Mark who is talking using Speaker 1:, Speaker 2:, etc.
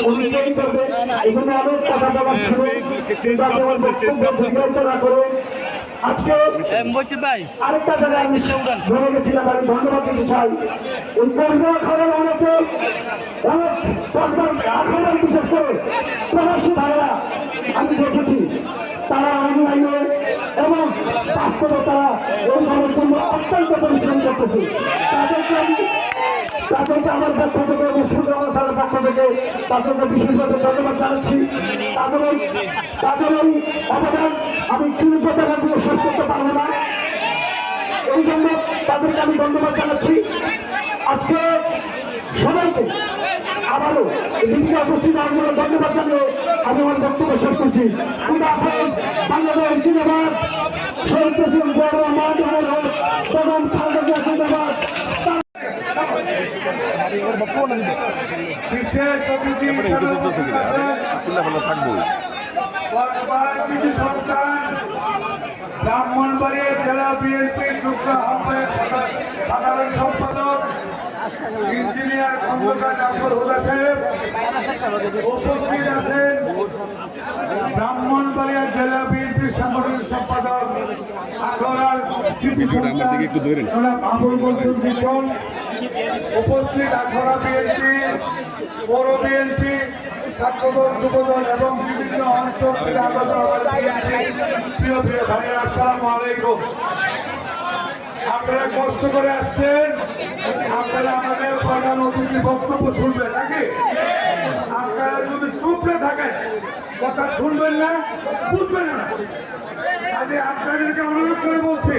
Speaker 1: অনুযায়ী করবে। এখানে অনেক কথা বলার ছিল না করে আজকে আরেকটা জায়গায় আমি ধরে গেছিলাম। আমি ধন্যবাদ দিতে চাই এই পরিবার খবর অনেকে অনেক বিশেষ করে প্রবাসী ভাইরা আমি দেখেছি তারা অনলাইনে এবং বাস্তবে তারা এই কাজের জন্য অত্যন্ত পরিশ্রম করতেছে। তাদেরকে আমার পক্ষ থেকে মুসলিম অনুষ্ঠানের পক্ষ থেকে তাদেরকে বিশেষভাবে ধন্যবাদ জানাচ্ছি। তাদের এই অবদান আমি কৃতজ্ঞ টাকা দিয়ে শেষ করতে পারবো না। এই জন্য তাদেরকে আমি ধন্যবাদ জানাচ্ছি। আজকে সবাইকে আবারও বিভিন্ন উপস্থিত আন্দোলন ধন্যবাদ জানিয়ে আমি আমার বক্তব্য শেষ করছি। বাংলাদেশ জিন্দাবাদ, শহীদ প্রেসিডেন্ট জিয়াউর রহমান এবং খালেদা জিয়া জিন্দাবাদ।
Speaker 2: ব্রাহ্মণবাড়িয়া জেলা বিএনপির যুগ্ম আহ্বায়ক সাধারণ সম্পাদক ইঞ্জিনিয়ার খন্দকার জাফর হুদা সাহেব উপস্থিত আছেন। ব্রাহ্মণবাড়িয়া জেলা বিএনপির সাংগঠনিক সম্পাদক আখড়ার আবুল মনসুর মিশন উপস্থিত। আখড়া বিএনপি, পৌর বিএনপি, ছাত্রদল, যুবদল এবং বিভিন্ন অঞ্চল থেকে আগত প্রিয় প্রিয় ভাইয়ের আসসালামু আলাইকুম। আপনারা কষ্ট করে আসছেন, আপনারা আমাদের প্রধান অতিথি বক্তব্য শুনবেন নাকি? আপনারা যদি চুপড়ে থাকেন, কথা শুনবেন না, বুঝবেন না। আজ আপনাদেরকে অনুরোধ করে বলছি